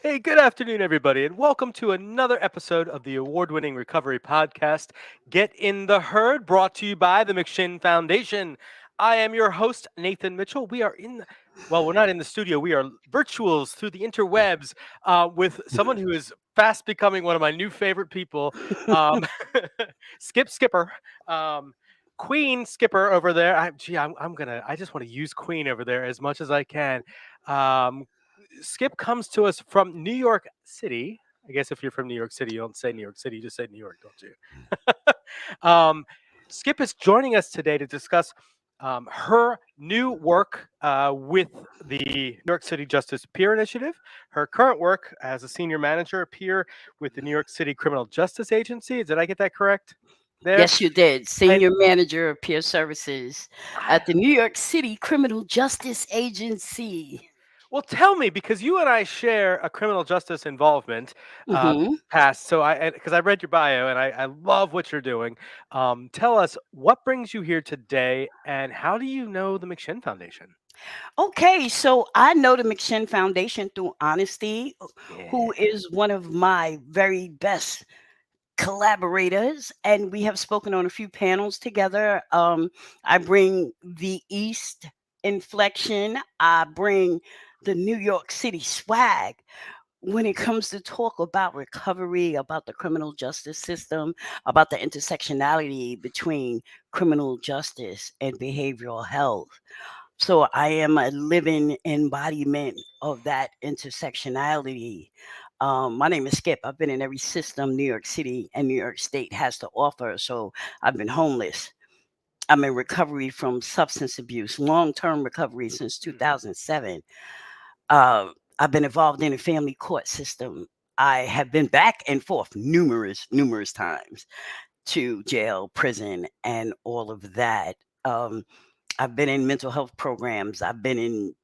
Hey, good afternoon, everybody, and welcome to another episode of the award-winning recovery podcast, Get in the Herd, brought to you by the McShin Foundation. I am your host, Nathan Mitchell. We are we're not in the studio. We are virtuals through the interwebs with someone who is fast becoming one of my new favorite people, um, Skipper. Um, Queen Skipper over there. I just want to use Queen over there as much as I can. Um, Skip comes to us from New York City. I guess if you're from New York City, you don't say New York City, you just say New York, don't you? Skip is joining us today to discuss her new work with the New York City Justice Peer Initiative, her current work as a senior manager peer with the New York City Criminal Justice Agency. Did I get that correct there? Yes, you did. And Senior Manager of Peer Services at the New York City Criminal Justice Agency. well, tell me, because you and I share a criminal justice involvement hmm past. So because I read your bio and I love what you're doing. Tell us what brings you here today, and how do you know the McShin Foundation? Okay, so I know the McShin Foundation through Honesty, Yeah. who is one of my very best collaborators, and we have spoken on a few panels together. I bring the East inflection, I bring the New York City swag when it comes to talk about recovery, about the criminal justice system, about the intersectionality between criminal justice and behavioral health. So I am a living embodiment of that intersectionality. My name is Skip. I've been in every system New York City and New York State has to offer. So I've been homeless. I'm in recovery from substance abuse, long term recovery since Mm. 2007. Uh, I've been involved in the family court system. I have been back and forth numerous times to jail, prison, and all of that. I've been in mental health programs. I've been in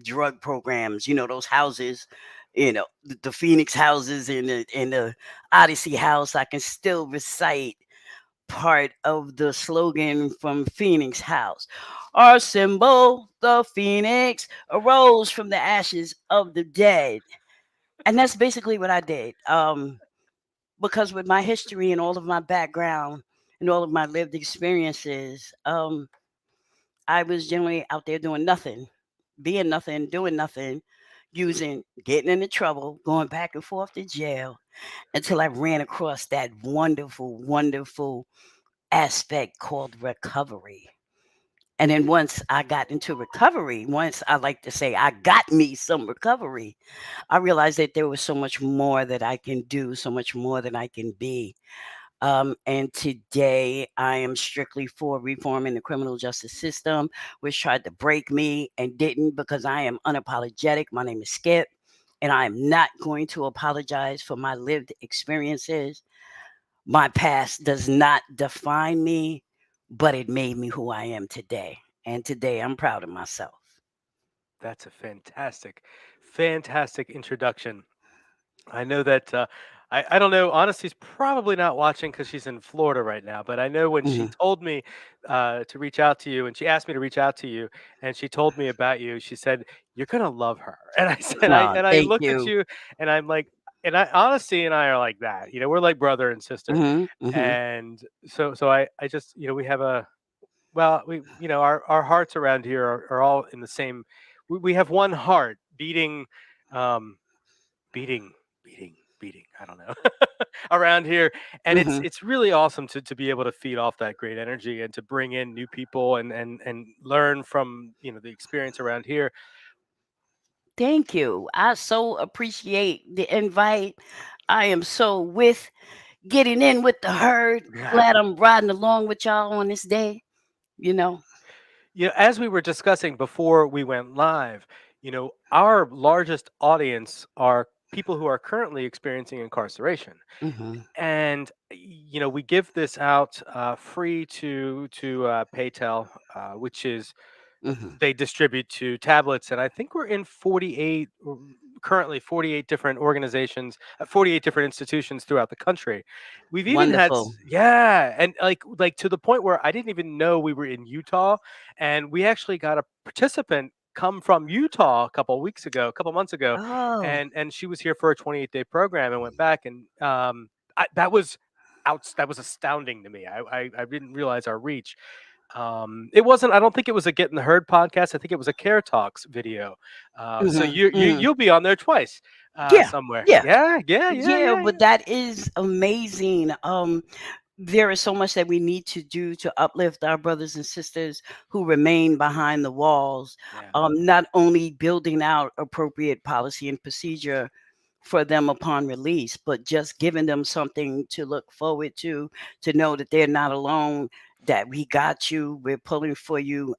drug programs. You know those houses, the Phoenix houses and the Odyssey house. I can still recite part of the slogan from Phoenix House. Our symbol, the phoenix, arose from the ashes of the dead. And that's basically what I did. Because with my history and all of my background and all of my lived experiences, I was generally out there doing nothing, being nothing, doing nothing, getting into trouble, going back and forth to jail until I ran across that wonderful aspect called recovery. And then once I got into recovery, once I like to say I got me some recovery, I realized that there was so much more that I can do, so much more that I can be. And today I am strictly for reforming the criminal justice system, which tried to break me and didn't because I am unapologetic. My name is Skip, and I am not going to apologize for my lived experiences. My past does not define me, but it made me who I am today. And today I'm proud of myself. That's a fantastic introduction. I know that I don't know. Honesty's probably not watching because she's in Florida right now. But I know when she Mhm. told me to reach out to you, and she asked me to reach out to you, and she told me about you, she said you're gonna love her. And I said, Oh, I thank looked at you. you, and I'm like, and Honesty and I are like that. We're like brother and sister. hmm hmm And so I just we have a we our hearts around here are all in the same. We have one heart beating. Um, beating beating I don't know around here, and it's hmm it's really awesome to be able to feed off that great energy and to bring in new people and learn from the experience around here. Thank you. I so appreciate the invite. I am so with getting in with the herd. Yeah. Glad I'm riding along with y'all on this day. You know. As we were discussing before we went live, our largest audience are people who are currently experiencing incarceration. hmm And we give this out free to Paytel, which is hmm they distribute to tablets, and I think we're in 48 currently 48 different organizations, 48 different institutions throughout the country. We've even had Wonderful. yeah, and like to the point where I didn't even know we were in Utah, and we actually got a participant come from Utah a couple months ago, Oh. and she was here for a 28-day program and went back, and that was that was astounding to me. I didn't realize our reach. It wasn't. I don't think it was a Get in the Herd podcast. I think it was a Care Talks video. So Mhm, mhm. you'll be on there twice Yeah, somewhere. yeah, Yeah, yeah, yeah, yeah, yeah, but yeah. that is amazing. There is so much that we need to do to uplift our brothers and sisters who remain behind the walls. Yeah. Not only building out appropriate policy and procedure for them upon release, but just giving them something to look forward to know that they're not alone, that we got you, we're pulling for you.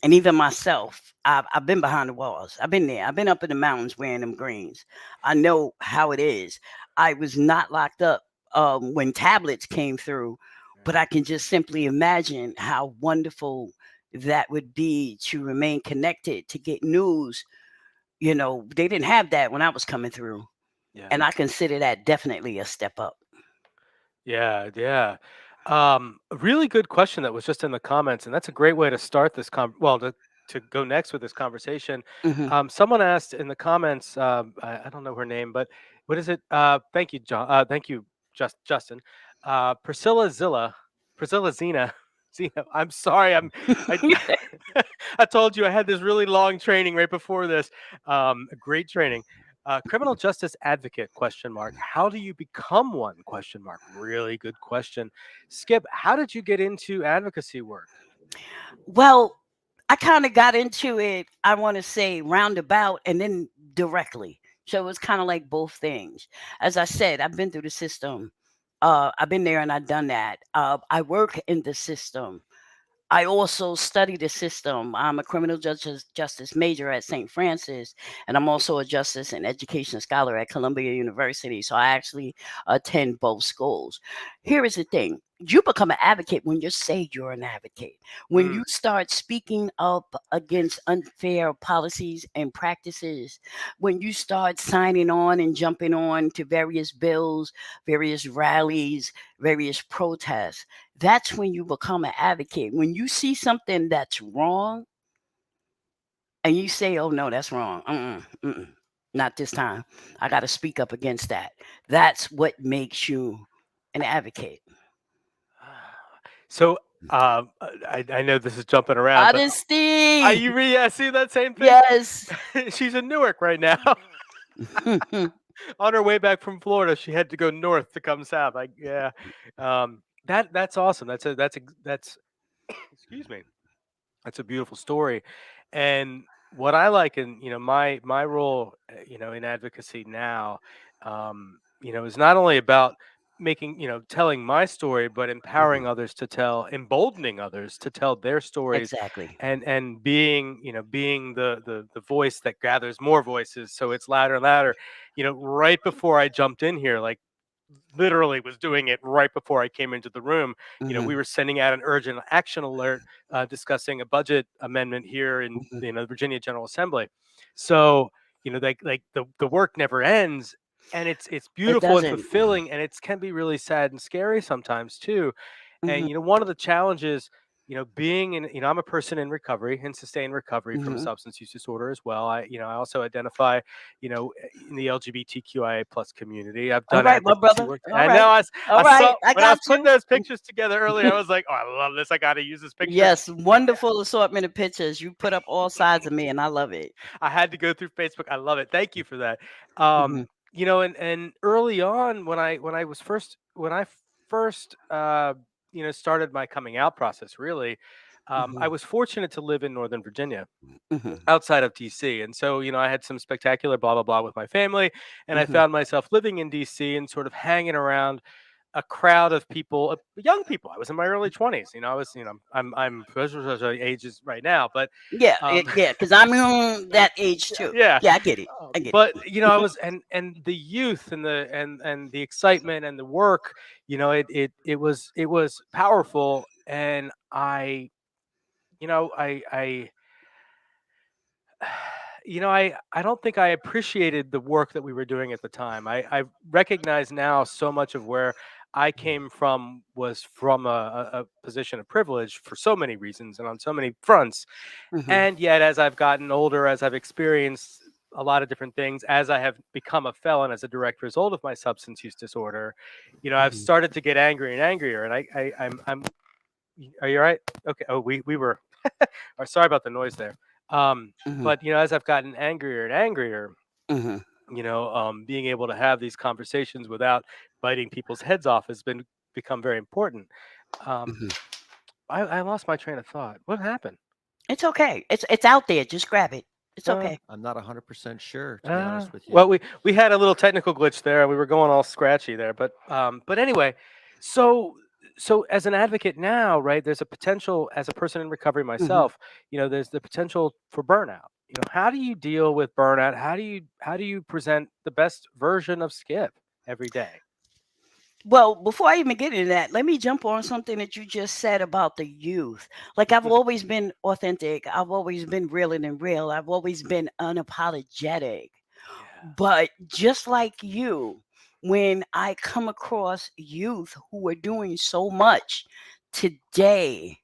And even myself, I've been behind the walls. I've been there. I've been up in the mountains wearing them greens. I know how it is. I was not locked up when tablets came through, but Right. I can just simply imagine how wonderful that would be to remain connected, to get news. They didn't have that when I was coming through. Yeah. And I consider that definitely a step up. Yeah, yeah. A really good question that was just in the comments, and that's a great way to start this to go next with this conversation. Hmm. Someone asked in the comments, I don't know her name, but what is it? Thank you, John. Thank you, Justin. Priscilla Zena. Zena. I'm sorry. I I told you I had this really long training right before this. Great training. Criminal justice advocate, question mark. How do you become one, question mark? Really good question. Skip, how did you get into advocacy work? Well, I kind of got into it, I want to say roundabout and then directly. So it was kind of like both things. As I said, I've been through the system. I've been there and I've done that. I work in the system. I also study the system. I'm a criminal justice major at St. Francis, and I'm also a justice and education scholar at Columbia University. So I actually attend both schools. Here is the thing: you become an advocate when you say you're an advocate. When Mm, you start speaking up against unfair policies and practices, when you start signing on and jumping on to various bills, various rallies, various protests, that's when you become an advocate. When you see something that's wrong and you say, "Oh no, that's wrong. Not this time. I got to speak up against that." That's what makes you an advocate. So I know this is jumping around, but Honesty. yeah, see that same thing? Yes. She's in Newark right now. On her way back from Florida, she had to go north to come south. Yeah, that's awesome. That's excuse me. That's a beautiful story. And what I like in, my role, in advocacy now, is not only about making, telling my story, but empowering Mhm. others to tell, emboldening others to tell their stories, Exactly. and being, being the voice that gathers more voices, so it's louder and louder. Right before I jumped in here, like literally was doing it right before I came into the room. We Hmm. were sending out an urgent action alert, discussing a budget amendment here in Hmm. the Virginia General Assembly. So like the work never ends, and it's It beautiful and doesn't. fulfilling, and it can be really sad and scary sometimes too. And Hmm. one of the challenges, being in, I'm a person in recovery, in sustained recovery from a Hmm. substance use disorder as well. I also identify, in the LGBTQIA plus community. I've All done right, my advocacy brother. work. All I right. know. All I right. saw I when I got was putting you. those pictures together earlier. I was like, oh, I love this. I got to use this picture. Yes, wonderful assortment of pictures. You put up all sides of me, and I love it. I had to go through Facebook. I love it. Thank you for that. Hmm. And early on when I first started my coming out process, really, I Hmm. was fortunate to live in Northern Virginia, Hmm. outside of DC. And so, I had some spectacular blah blah blah with my family, and I Hmm. found myself living in DC and sort of hanging around a crowd of people, young people. I was in my early 20s. I was, I'm ages right now, but Yeah, um yeah, because I'm in that age too. yeah. Yeah, I get it. I get But it. I was, and the youth and the excitement and the work, it was powerful, and I I don't think I appreciated the work that we were doing at the time. I recognize now so much of where I came from was from a position of privilege for so many reasons and on so many fronts. Mhm. And yet, as I've gotten older, as I've experienced a lot of different things, as I have become a felon as a direct result of my substance use disorder, I've Mhm. started to get angrier and angrier. And I'm. Are you all right? Okay. Oh, we were. Sorry about the noise there. Mhm. But as I've gotten angrier and angrier, Mhm. being able to have these conversations without biting people's heads off has become very important. Um, Mhm. I lost my train of thought. What happened? It's okay. It's out there. Just grab it. It's Uh, okay. I'm not 100% sure, to be honest with you. well, we had a little technical glitch there. We were going all scratchy there, but anyway, so as an advocate now, right? There's a potential as a person in recovery Mhm. myself. There's the potential for burnout. How do you deal with burnout? How do you present the best version of Skip every day? Well, before I even get into that, let me jump on something that you just said about the youth. Like, I've always been authentic. I've always been realer than real. I've always been unapologetic. Yeah. But just like you, when I come across youth who are doing so much today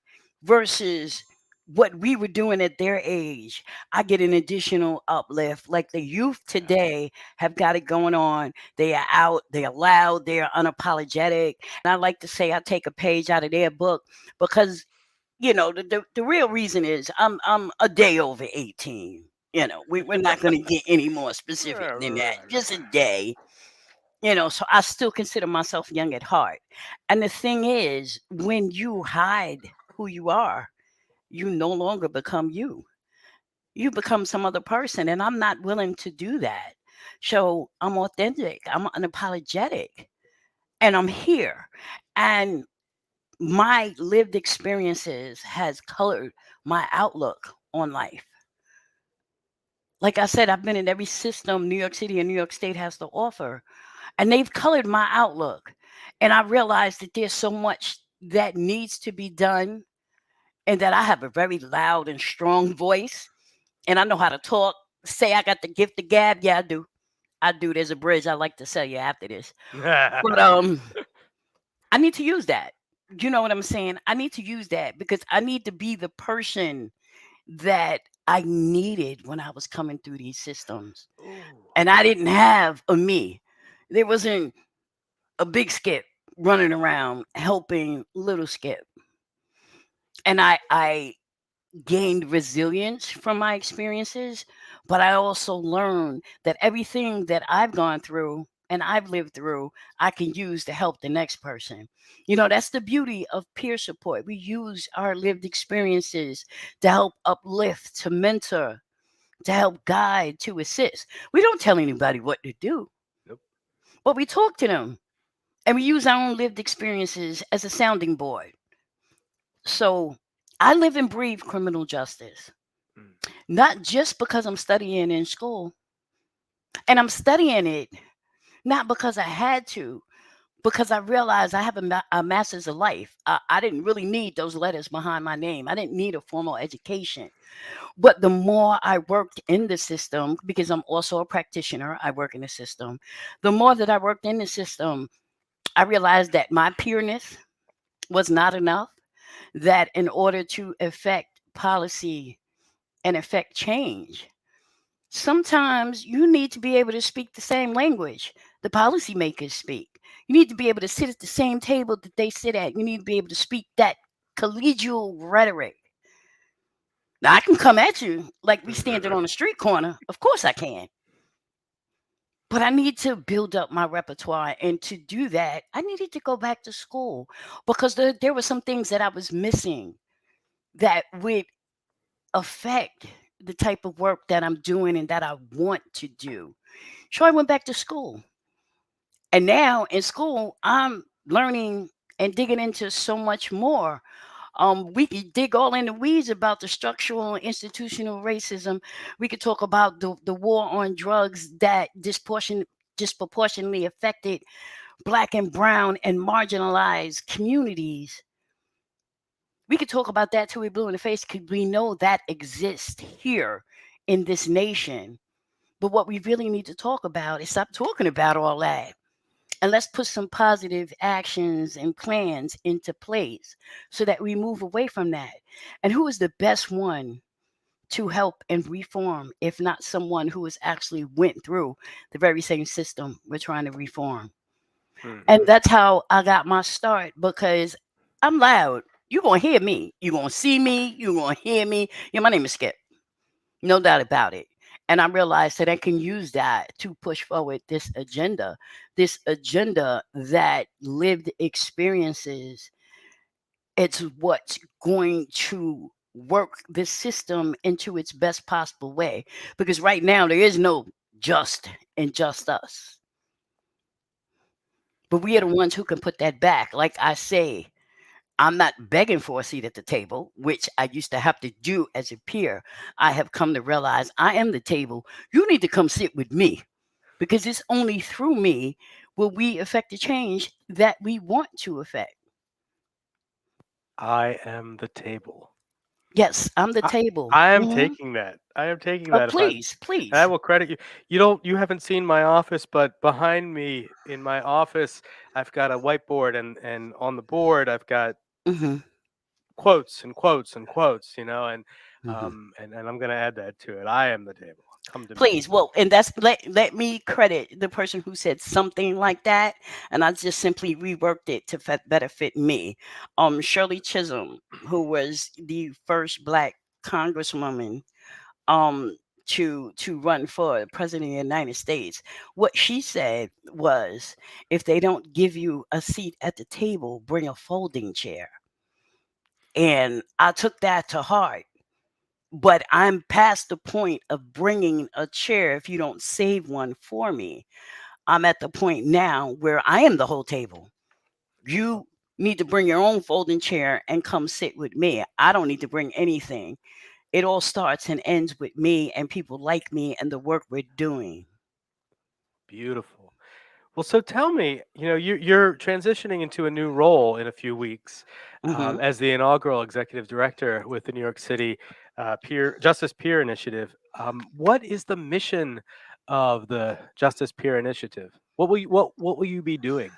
versus what we were doing at their age, I get an additional uplift. Like, the youth Yeah. today have got it going on. They are out, they are loud, they are unapologetic. And I like to say I take a page out of their book because the real reason is I'm a day over 18. We're not going to get any more specific Right, than that. right, Just a right. day. So I still consider myself young at heart. And the thing is, when you hide who you are, you no longer become you. You become some other person. And I'm not willing to do that. So I'm authentic. I'm unapologetic. And I'm here. And my lived experiences has colored my outlook on life. Like I said, I've been in every system New York City and New York State has to offer, and they've colored my outlook. And I realized that there's so much that needs to be done, and that I have a very loud and strong voice, and I know how to talk. Say I got the gift of gab. Yeah, I do. I do. There's a bridge I like to sell you after this. But I need to use that. You know what I'm saying? I need to use that because I need to be the person that I needed when I was coming through these systems. Ooh. And I didn't have a me. There wasn't a big Skip running around helping little Skip. And I gained resilience from my experiences, but I also learned that everything that I've gone through and I've lived through, I can use to help the next person. That's the beauty of peer support. We use our lived experiences to help uplift, to mentor, to help guide, to assist. We don't tell anybody what to do, Nope. but we talk to them and we use our own lived experiences as a sounding board. So I live and breathe criminal justice, Mm. not just because I'm studying in school. And I'm studying it not because I had to, because I realized I have a master's of life. I didn't really need those letters behind my name. I didn't need a formal education. But the more I worked in the system, because I'm also a practitioner, I work in the system. The more that I worked in the system, I realized that my peerness was not enough, that in order to affect policy and affect change, sometimes you need to be able to speak the same language the policymakers speak. You need to be able to sit at the same table that they sit at. You need to be able to speak that collegial rhetoric. Now, I can come at you like we standing on a street corner. Of course I can. But I need to build up my repertoire. And to do that, I needed to go back to school because there were some things that I was missing that would affect the type of work that I'm doing and that I want to do. So I went back to school. And now in school, I'm learning and digging into so much more. We could dig all in the weeds about the structural and institutional racism. We could talk about the war on drugs that disproportionately affected Black and brown and marginalized communities. We could talk about that till we blue in the face because we know that exists here in this nation. But what we really need to talk about is stop talking about all that and let's put some positive actions and plans into place so that we move away from that. And who is the best one to help and reform if not someone who has actually went through the very same system we're trying to reform? And Mhm. that's how I got my start, because I'm loud. You're going to hear me. You're going to see me. You're going to hear me. Yeah, my name is Skip. No doubt about it. And I realized that I can use that to push forward this agenda that lived experiences. It's what's going to work the system into its best possible way. Because right now, there is no just and just us. But we are the Yeah. ones who can put that back. Like I say, I'm not begging for a seat at the table, which I used to have to do as a peer. I have come to realize I am the table. You need to come sit with me, because it's only through me will we affect the change that we want to affect. I am the table. Yes, I'm the I, table. I am Hmm. taking that. I am taking Oh, that. If I please, and I please. will credit you. You haven't seen my office, but behind me in my office, I've got a whiteboard, and on the board I've got Hmm. quotes and quotes and quotes. And Hmm. and I'm gonna add that to it. I am the table. Come to me. Please. Well, and that's let me credit the person who said something like that, and I just simply reworked it to better fit me. Shirley Chisholm, who was the first Black Congresswoman um to run for president of the United States. What she said was, if they don't give you a seat at the table, bring a folding chair. And I took that to heart. But I'm past the point of bringing a chair if you don't save one for me. I'm at the point now where I am the whole table. You need to bring your own folding chair and come sit with me. I don't need to bring anything. It all starts and ends with me and people like me and the work we're doing. Beautiful. Well, so tell me, you're transitioning into a new role in a few weeks Hmm. as the inaugural executive director with the New York City Justice Peer Initiative. What is the mission of the Justice Peer Initiative? What will you be doing?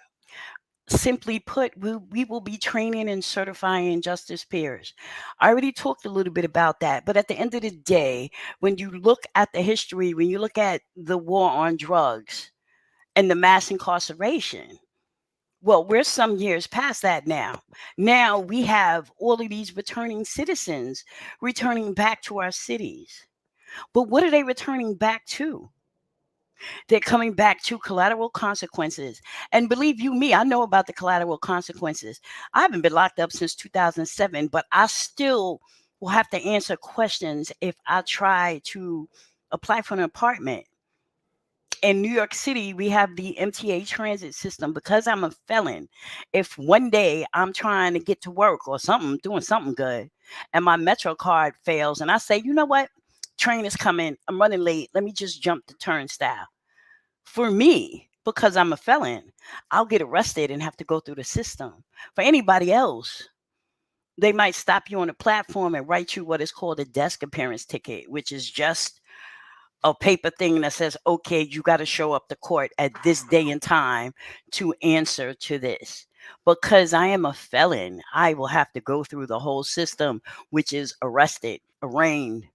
Simply put, we will be training and certifying justice peers. I already talked a little bit about that, but at the end of the day, when you look at the history, when you look at the war on drugs and the mass incarceration, well, we're some years past that now. Now we have all of these returning citizens returning back to our cities. But what are they returning back to? They're coming back to collateral consequences. And believe you me, I know about the collateral consequences. I haven't been locked up since 2007, but I still will have to answer questions if I try to apply for an apartment. In New York City, we have the MTA transit system. Because I'm a felon, if one day I'm trying to get to work or something, doing something good, and my Metro card fails, and I say, you know what? Train is coming. I'm running late. Let me just jump the turnstile. For me, because I'm a felon, I'll get arrested and have to go through the system. For anybody else, they might stop you on a platform and write you what is called a desk appearance ticket, which is just a paper thing that says, okay, you got to show up to court at this day and time to answer to this. Because I am a felon, I will have to go through the whole system, which is arrested, arraigned,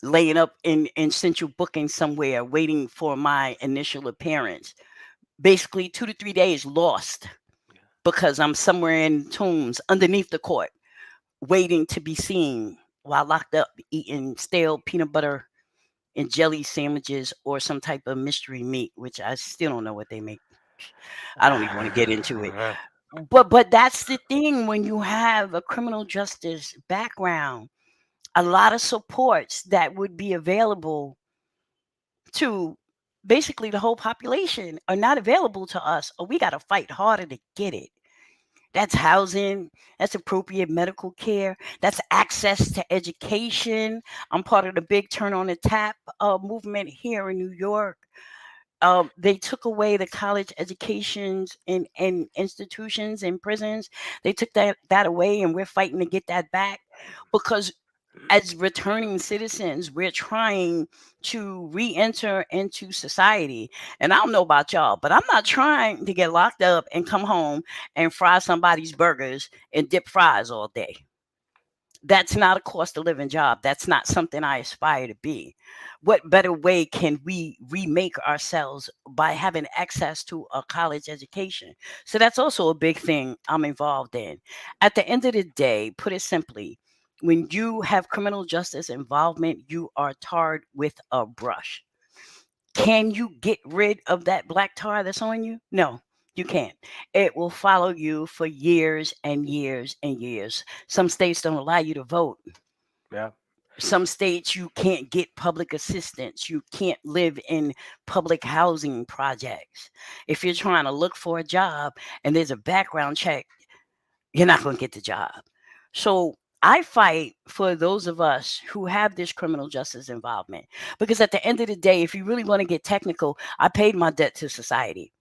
laying up in central booking somewhere, waiting for my initial appearance. Basically 2 to 3 days lost because I'm somewhere in tombs underneath the court, waiting to be seen while locked up, eating stale peanut butter and jelly sandwiches or some type of mystery meat, which I still don't know what they make. I don't even want to get into it. But that's the thing, when you have a criminal justice background, a lot of supports that would be available to basically the whole population are not available to us, or we got to fight harder to get it. That's housing, that's appropriate medical care, that's access to education. I'm part of the big Turn on the Tap movement here in New York. They took away the college educations in institutions and prisons. They took that away, and we're fighting to get that back, because as returning citizens, we're trying to re-enter into society. And I don't know about y'all, but I'm not trying to get locked up and come home and fry somebody's burgers and dip fries all day. That's not a cost of living job. That's not something I aspire to be. What better way can we remake ourselves by having access to a college education? So that's also a big thing I'm involved in. At the end of the day, put it simply, when you have criminal justice involvement, you are tarred with a brush. Can you get rid of that black tar that's on you? No, you can't. It will follow you for years and years and years. Some states don't allow you to vote. Yeah. Some states you can't get public assistance. You can't live in public housing projects. If you're trying to look for a job and there's a background check, you're not going to get the job. So I fight for those of us who have this criminal justice involvement because at the end of the day, if you really want to get technical, I paid my debt to society.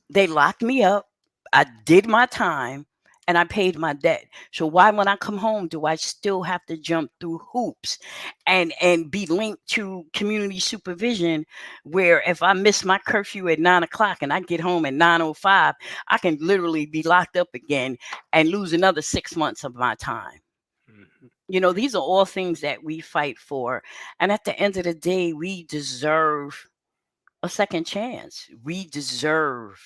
They locked me up. I did my time and I paid my debt. So why when I come home do I still have to jump through hoops and be linked to community supervision where if I miss my curfew at 9 o'clock and I get home at 9:05, I can literally be locked up again and lose another 6 months of my time. Mhm. These are all things that we fight for. And at the end of the day, we deserve a second chance. We deserve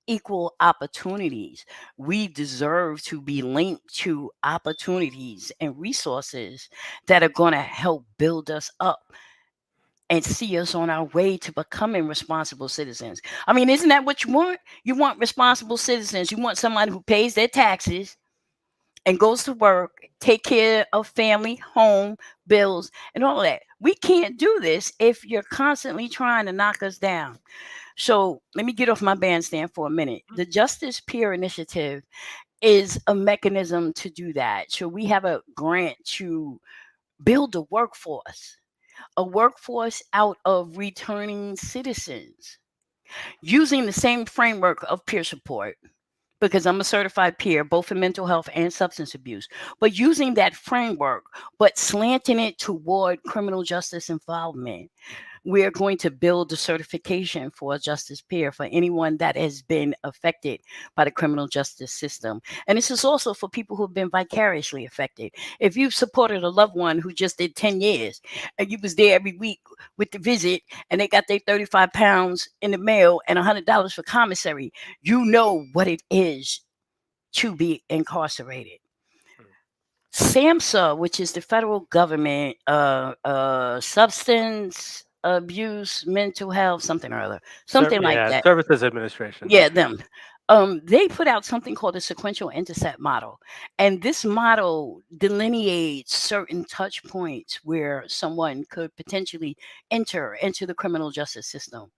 equal opportunities. We deserve to be linked to opportunities and resources that are going to help build us up and see us on our way to becoming responsible citizens. I mean, isn't that what you want? You want responsible citizens. You want somebody who pays their taxes and goes to work, take care of family, home, bills, and all that. We can't do this if you're constantly trying to knock us down. So let me get off my bandstand for a minute. The Justice Peer Initiative is a mechanism to do that. So we have a grant to build a workforce out of returning citizens using the same framework of peer support because I'm a certified peer, both in mental health and substance abuse, but using that framework, but slanting it toward criminal justice involvement. We're going to build a certification for a justice peer for anyone that has been affected by the criminal justice system. And this is also for people who have been vicariously affected. If you've supported a loved one who just did 10 years and you was there every week with the visit and they got their 35 pounds in the mail and $100 for commissary, you know what it is to be incarcerated. SAMHSA, which is the federal government, substance abuse, mental health, something or other, something like Yeah, that. Services Administration. Yeah, them. They put out something called a sequential intercept model, and this model delineates certain touch points where someone could potentially enter into the criminal justice system.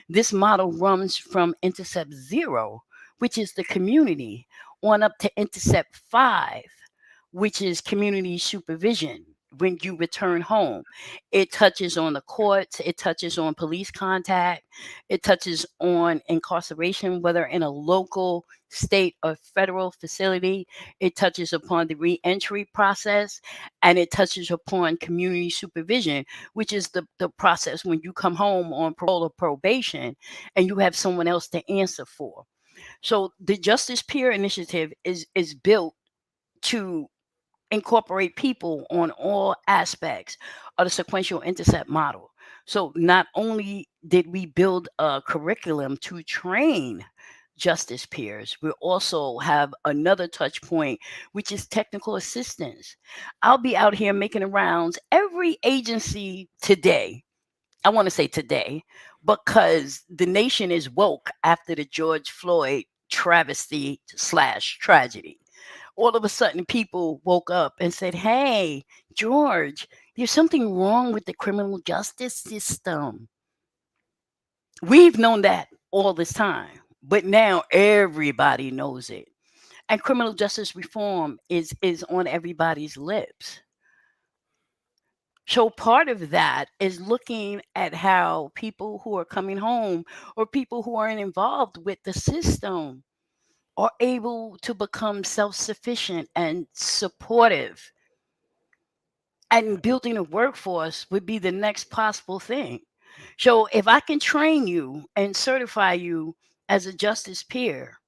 This model runs from intercept 0, which is the community, on up to intercept 5, which is community supervision when you return home. It touches on the courts, it touches on police contact, it touches on incarceration, whether in a local, state, or federal facility. It touches upon the reentry process, and it touches upon community supervision, which is the process when you come home on parole or probation and you have someone else to answer for. So the Justice Peer Initiative is built to incorporate people on all aspects of the sequential intercept model. So not only did we build a curriculum to train justice peers, we also have another touch point, which is technical assistance. I'll be out here making the rounds every agency today. I want to say today, because the nation is woke after the George Floyd travesty slash tragedy. All of a sudden people woke up and said, hey, George, there's something wrong with the criminal justice system. We've known that all this time, but now everybody knows it. And criminal justice reform is on everybody's lips. So part of that is looking at how people who are coming home or people who are involved with the system are able to become self-sufficient and supportive And building a workforce would be the next possible thing. So if I can train you and certify you as a justice peer,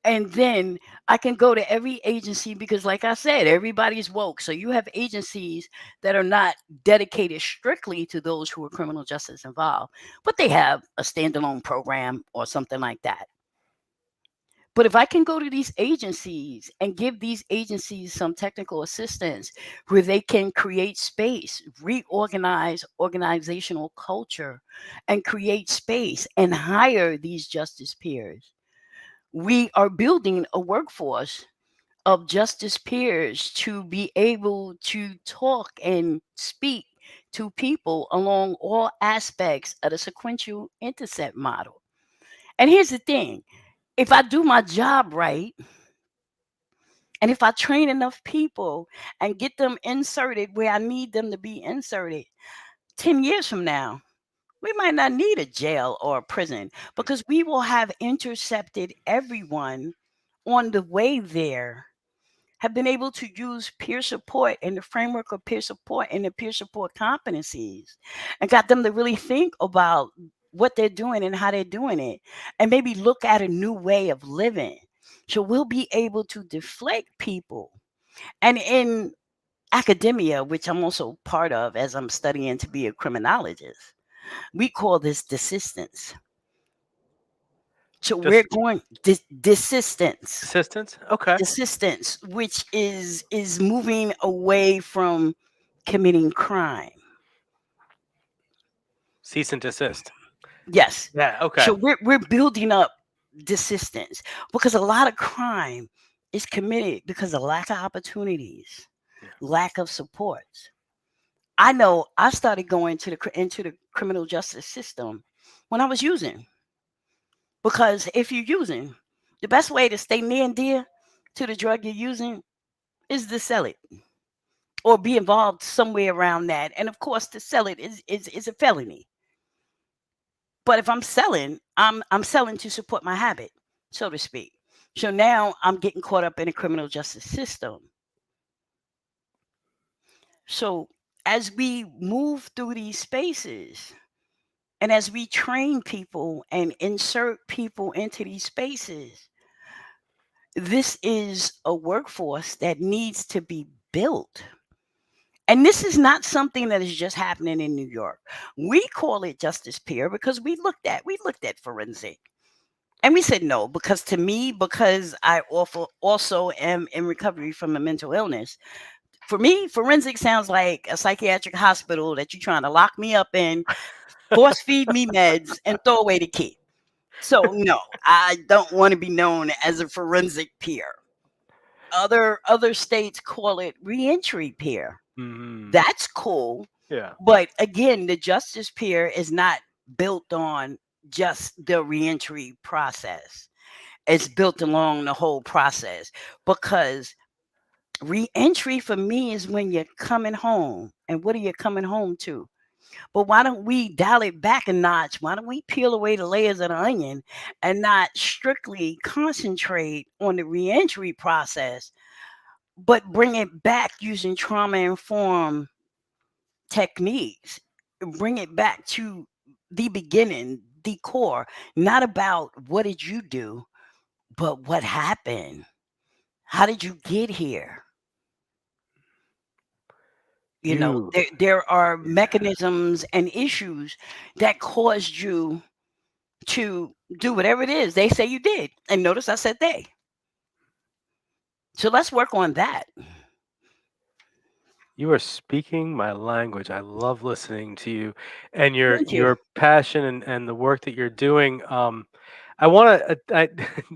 and then I can go to every agency, because like I said, everybody's woke. So you have agencies that are not dedicated strictly to those who are criminal justice involved, but they have a standalone program or something like that. But if I can go to these agencies and give these agencies some technical assistance where they can create space, reorganize organizational culture, and create space and hire these justice peers, we are building a workforce of justice peers to be able to talk and speak to people along all aspects of the sequential intercept model. And here's the thing, if I do my job right, and if I train enough people and get them inserted where I need them to be inserted, 10 years from now, we might not need a jail or a prison, because we will have intercepted everyone on the way there, have been able to use peer support in the framework of peer support and the peer support competencies, and got them to really think about what they're doing and how they're doing it, and maybe look at a new way of living. So we'll be able to deflect people. And in academia, which I'm also part of as I'm studying to be a criminologist, we call this desistance. So we're going desistance. Assistance? Okay. Desistance, which is moving away from committing crime. Cease and desist. Yes. Yeah, okay. So we're building up desistance, because a lot of crime is committed because of lack of opportunities, lack of supports. I know I started going into the criminal justice system when I was using. Because if you're using, the best way to stay near and dear to the drug you're using is to sell it or be involved somewhere around that. And of course, to sell it is a felony. But if I'm selling, I'm selling to support my habit, so to speak. So now I'm getting caught up in a criminal justice system. So as we move through these spaces, and as we train people and insert people into these spaces, this is a workforce that needs to be built. And this is not something that is just happening in New York. We call it justice peer because we looked at forensic. And we said no, because to me, because I also am in recovery from a mental illness, for me, forensic sounds like a psychiatric hospital that you're trying to lock me up in, force feed me meds, and throw away the key. So no, I don't want to be known as a forensic peer. Other states call it reentry peer. Mm-hmm. That's cool. Yeah. But again, the justice peer is not built on just the reentry process. It's built along the whole process, because reentry for me is when you're coming home. And what are you coming home to? But why don't we dial it back a notch? Why don't we peel away the layers of the onion and not strictly concentrate on the reentry process, but bring it back using trauma-informed techniques? Bring it back to the beginning, the core, not about what did you do, but what happened? How did you get here? You know, there are mechanisms and issues that caused you to do whatever it is they say you did. And notice I said they. So let's work on that. You are speaking my language. I love listening to you and Thank you. your passion and the work that you're doing. I want to.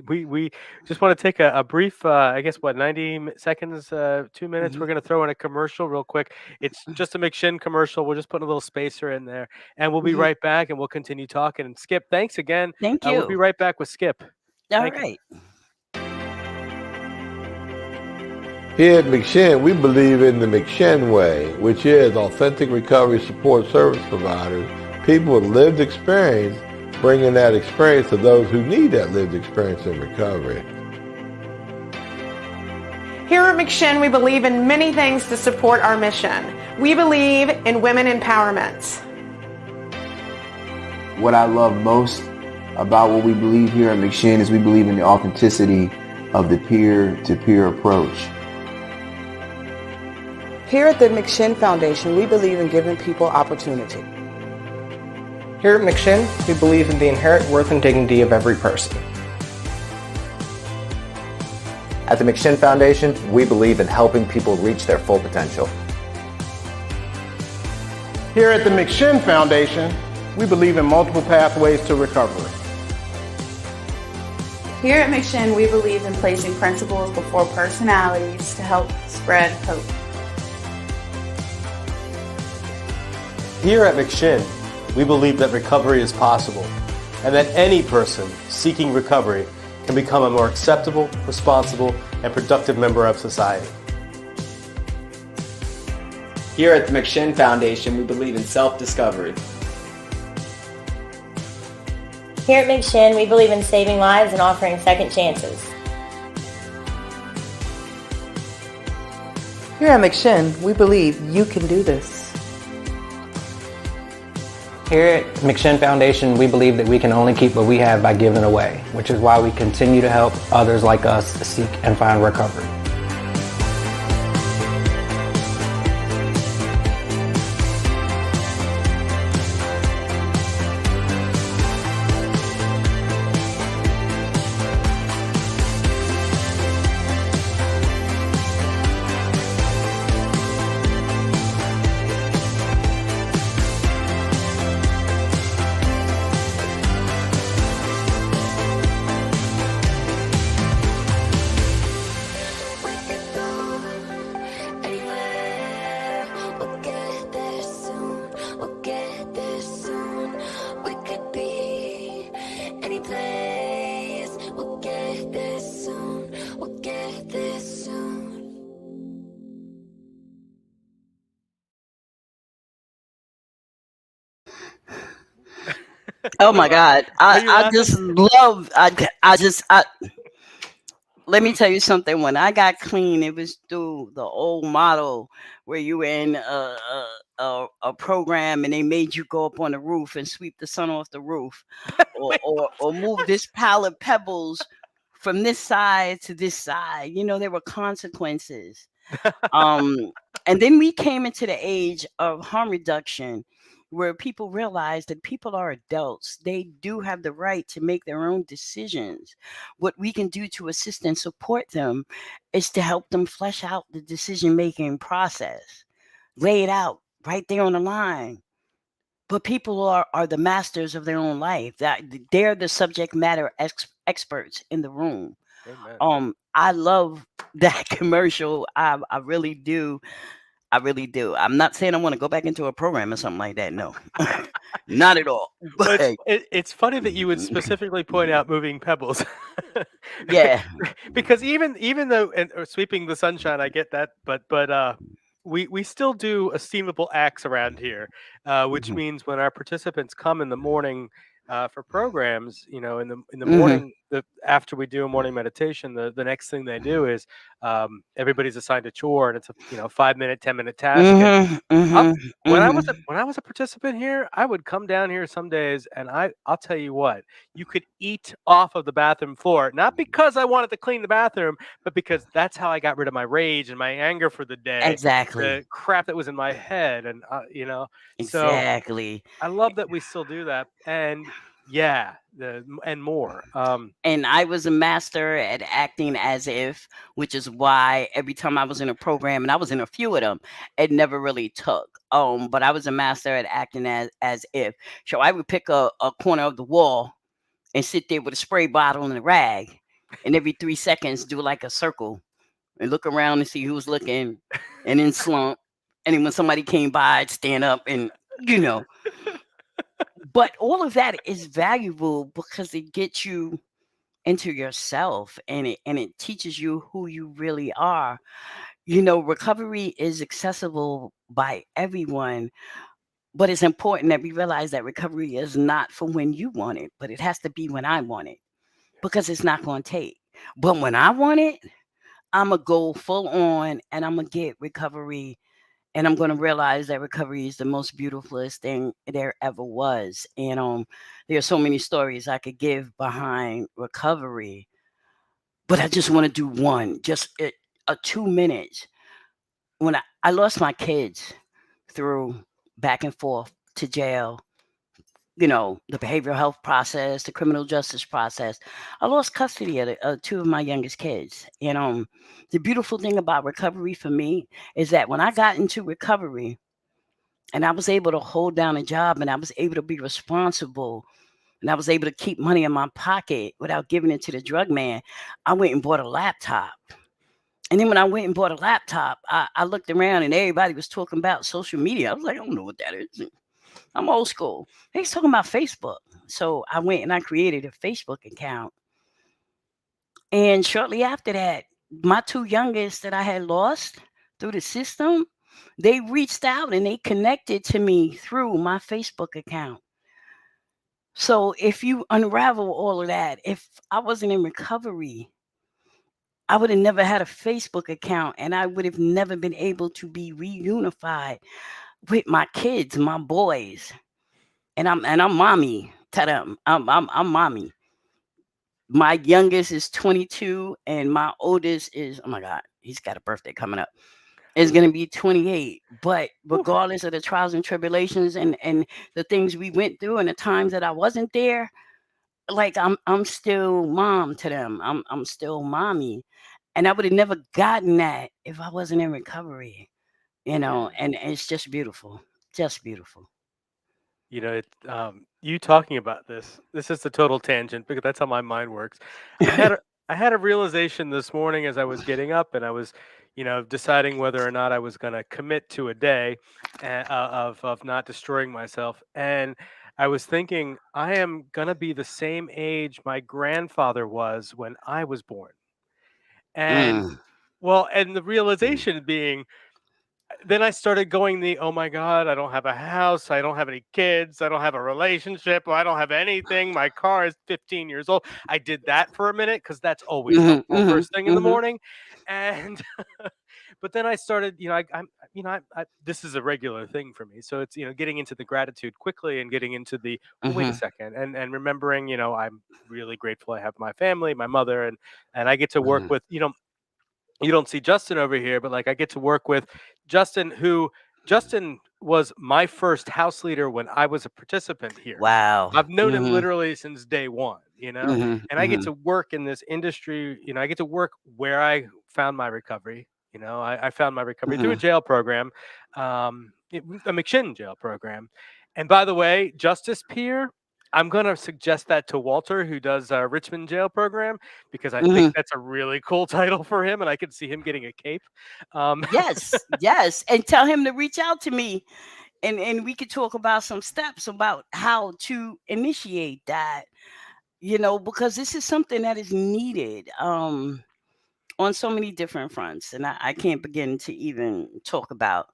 We just want to take a brief. I guess what 90 seconds, 2 minutes. Mhm. We're gonna throw in a commercial real quick. It's just a McShin commercial. We'll just put a little spacer in there, and we'll be Mhm. right back, and we'll continue talking. And Skip, thanks again. Thank We'll be you. right back with Skip. All Thank you. right. Here at McShin, we believe in the McShin way, which is authentic recovery support service providers, people with lived experience, bringing that experience to those who need that lived experience in recovery. Here at McShin, we believe in many things to support our mission. We believe in women empowerment. What I love most about what we believe here at McShin is we believe in the authenticity of the peer-to-peer approach. Here at the McShin Foundation, we believe in giving people opportunity. Here at McShin, we believe in the inherent worth and dignity of every person. At the McShin Foundation, we believe in helping people reach their full potential. Here at the McShin Foundation, we believe in multiple pathways to recovery. Here at McShin, we believe in placing principles before personalities to help spread hope. Here at McShin, we believe that recovery is possible and that any person seeking recovery can become a more acceptable, responsible, and productive member of society. Here at the McShin Foundation, we believe in self-discovery. Here at McShin, we believe in saving lives and offering second chances. Here at McShin, we believe you can do this. Here at McShin Foundation, we believe that we can only keep what we have by giving away, which is why we continue to help others like us seek and find recovery. Oh my God. I just love, let me tell you something. When I got clean, it was through the old model where you were in a program and they made you go up on the roof and sweep the sun off the roof or move this pile of pebbles from this side to this side. You know, there were consequences. And then we came into the age of harm reduction, where people realize that people are adults. They do have the right to make their own decisions. What we can do to assist and support them is to help them flesh out the decision-making process, lay it out right there on the line. But people are the masters of their own life. That they're the subject matter experts in the room. Amen. I love that commercial. I really do. I really do. I'm not saying I want to go back into a program or something like that. No, not at all. But it's funny that you would specifically point out moving pebbles. Yeah, because even though or sweeping the sunshine, I get that, but we still do esteemable acts around here, which means when our participants come in the morning for programs, you know, in the morning, after we do a morning meditation, the next thing they do is everybody's assigned a chore, and it's a 5-minute, 10-minute task. When I was a participant here, I would come down here some days, and I'll tell you what, you could eat off of the bathroom floor, not because I wanted to clean the bathroom, but because that's how I got rid of my rage and my anger for the day. Exactly. The crap that was in my head, and exactly. So I love that we still do that, and and more. And I was a master at acting as if, which is why every time I was in a program, and I was in a few of them, it never really took. But I was a master at acting as if. So I would pick a corner of the wall and sit there with a spray bottle and a rag, and every 3 seconds do like a circle and look around and see who's looking, and then slump. And then when somebody came by, I'd stand up and, But all of that is valuable because it gets you into yourself, and it teaches you who you really are. Recovery is accessible by everyone, but it's important that we realize that recovery is not for when you want it, but it has to be when I want it, because it's not going to take. But when I want it, I'm going to go full on and I'm going to get recovery and I'm going to realize that recovery is the most beautifulest thing there ever was. And there are so many stories I could give behind recovery, but I just want to do one, just a 2 minutes. When I lost my kids through back and forth to jail, the behavioral health process, the criminal justice process. I lost custody of two of my youngest kids. And the beautiful thing about recovery for me is that when I got into recovery and I was able to hold down a job and I was able to be responsible and I was able to keep money in my pocket without giving it to the drug man, I went and bought a laptop. And then when I went and bought a laptop, I looked around and everybody was talking about social media. I was like, I don't know what that is. I'm old school. He's talking about Facebook. So I went and I created a Facebook account. And shortly after that, my two youngest that I had lost through the system, they reached out and they connected to me through my Facebook account. So if you unravel all of that, if I wasn't in recovery, I would have never had a Facebook account and I would have never been able to be reunified with my kids, my boys. And I'm mommy to them. I'm mommy. My youngest is 22 and my oldest is, oh my God, he's got a birthday coming up. Is going to be 28. But regardless of the trials and tribulations and the things we went through and the times that I wasn't there, like I'm still mom to them. I'm still mommy. And I would have never gotten that if I wasn't in recovery, and it's just beautiful. Just beautiful. You talking about this is a total tangent because that's how my mind works. I had a realization this morning as I was getting up and I was, deciding whether or not I was going to commit to a day of not destroying myself. And I was thinking I am going to be the same age my grandfather was when I was born. And and the realization being, then I started going oh my God, I don't have a house. I don't have any kids. I don't have a relationship. I don't have anything. My car is 15 years old. I did that for a minute because that's always helpful first thing in the morning. And, but then I started, this is a regular thing for me. So it's, getting into the gratitude quickly and getting into the, wait a second. And remembering, I'm really grateful I have my family, my mother, and I get to work with, you don't see Justin over here, but like I get to work with Justin, Justin was my first house leader when I was a participant here. Wow. I've known him literally since day one, and I get to work in this industry, I get to work where I found my recovery. I found my recovery through a jail program, a McShin jail program. And by the way, Justice Peer, I'm going to suggest that to Walter, who does Richmond jail program, because I think that's a really cool title for him, and I could see him getting a cape. Yes. And tell him to reach out to me, and we could talk about some steps about how to initiate that, because this is something that is needed on so many different fronts. And I can't begin to even talk about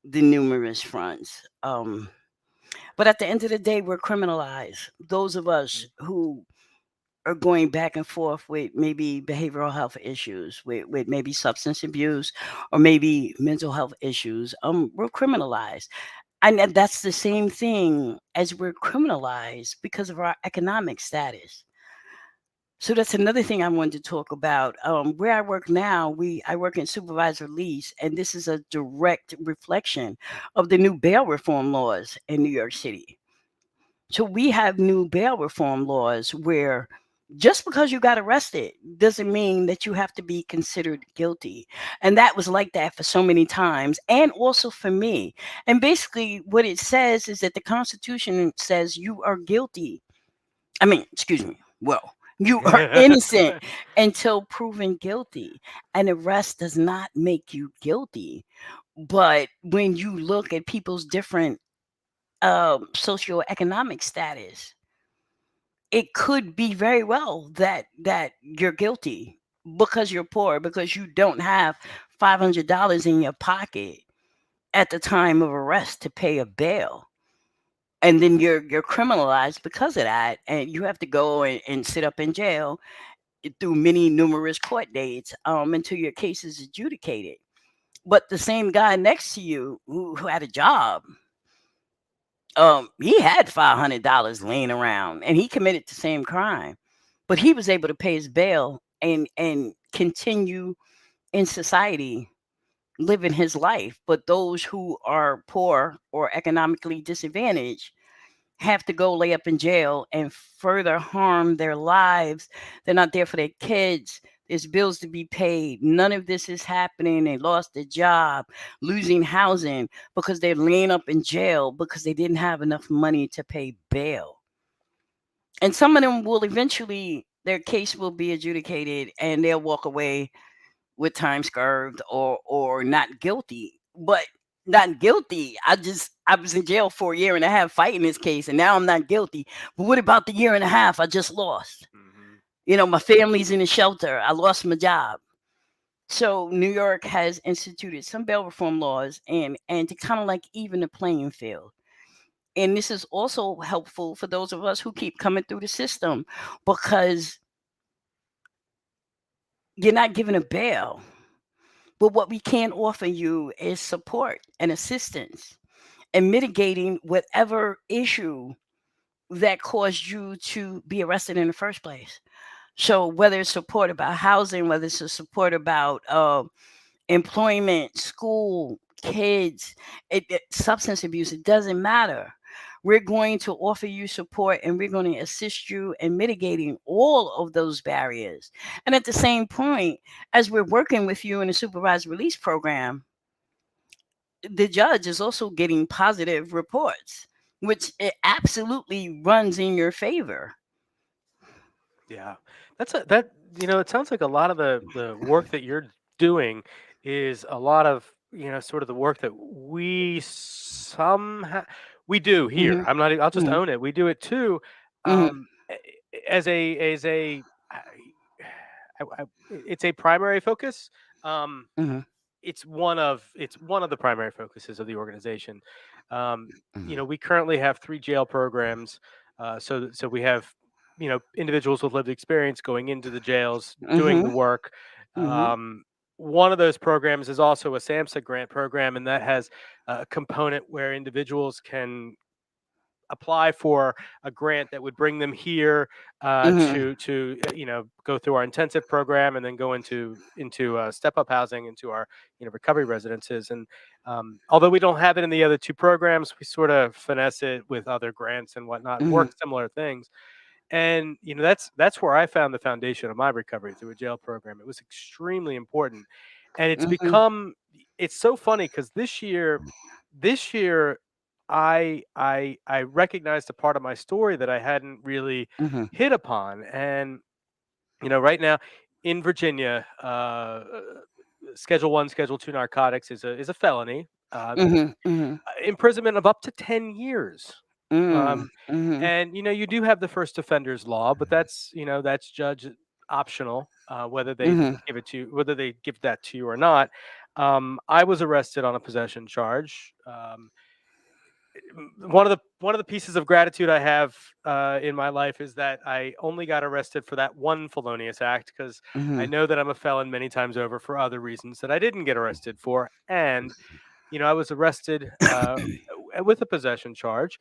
the numerous fronts. But at the end of the day, we're criminalized. Those of us who are going back and forth with maybe behavioral health issues, with maybe substance abuse, or maybe mental health issues, we're criminalized. And that's the same thing as we're criminalized because of our economic status. So that's another thing I wanted to talk about. Where I work now, I work in supervised release, and this is a direct reflection of the new bail reform laws in New York City. So we have new bail reform laws where just because you got arrested doesn't mean that you have to be considered guilty. And that was like that for so many times, and also for me. And basically what it says is that the Constitution says you are guilty. I mean, excuse me. Well, you are innocent until proven guilty. An arrest does not make you guilty. But when you look at people's different socioeconomic status, it could be very well that you're guilty because you're poor, because you don't have $500 in your pocket at the time of arrest to pay a bail. And then you're criminalized because of that, and you have to go and sit up in jail through many numerous court dates until your case is adjudicated. But the same guy next to you who had a job, he had $500 laying around, and he committed the same crime, but he was able to pay his bail and continue in society living his life. But those who are poor or economically disadvantaged have to go lay up in jail and further harm their lives. They're not there for their kids. There's bills to be paid. None of this is happening. They lost their job, losing housing because they're laying up in jail because they didn't have enough money to pay bail. And some of them will eventually, their case will be adjudicated and they'll walk away with time served or not guilty. But not guilty. I was in jail for a year and a half fighting this case, and now I'm not guilty. But what about the year and a half I just lost? My family's in a shelter. I lost my job. So New York has instituted some bail reform laws and to kind of like even the playing field. And this is also helpful for those of us who keep coming through the system, because you're not given a bail. But what we can offer you is support and assistance and mitigating whatever issue that caused you to be arrested in the first place. So whether it's support about housing, whether it's a support about employment, school, kids, substance abuse, it doesn't matter. We're going to offer you support and we're going to assist you in mitigating all of those barriers. And at the same point, as we're working with you in the supervised release program, the judge is also getting positive reports, which it absolutely runs in your favor. Yeah, it sounds like a lot of the work that you're doing is a lot of sort of the work that we do here. I'll just own it. We do it too. As a it's a primary focus. It's one of the primary focuses of the organization. We currently have 3 jail programs. So we have individuals with lived experience going into the jails, doing the work. One of those programs is also a SAMHSA grant program, and that has a component where individuals can apply for a grant that would bring them here to go through our intensive program and then go into step up housing, into our recovery residences. And although we don't have it in the other 2 programs, we sort of finesse it with other grants and whatnot, and work similar things. And that's where I found the foundation of my recovery, through a jail program. It was extremely important, and it's so funny because this year I recognized a part of my story that I hadn't really hit upon. And right now in Virginia, Schedule 1, Schedule 2 narcotics is a felony. Imprisonment of up to 10 years. And you do have the first offenders law, but that's judge optional, whether they whether they give that to you or not. I was arrested on a possession charge. One of the pieces of gratitude I have in my life is that I only got arrested for that one felonious act, because I know that I'm a felon many times over for other reasons that I didn't get arrested for. And I was arrested with a possession charge.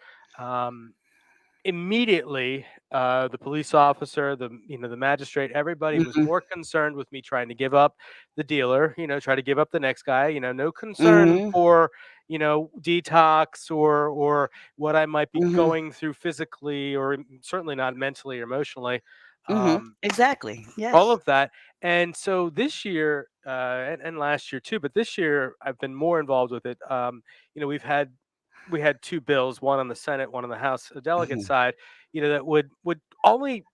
Immediately, the police officer, the magistrate, everybody was more concerned with me trying to give up the dealer, try to give up the next guy, no concern for detox or what I might be going through physically, or certainly not mentally or emotionally. Exactly. Yes. All of that. And so this year, and last year too, but this year I've been more involved with it. We had 2 bills, one on the Senate, one on the House delegate side, that would only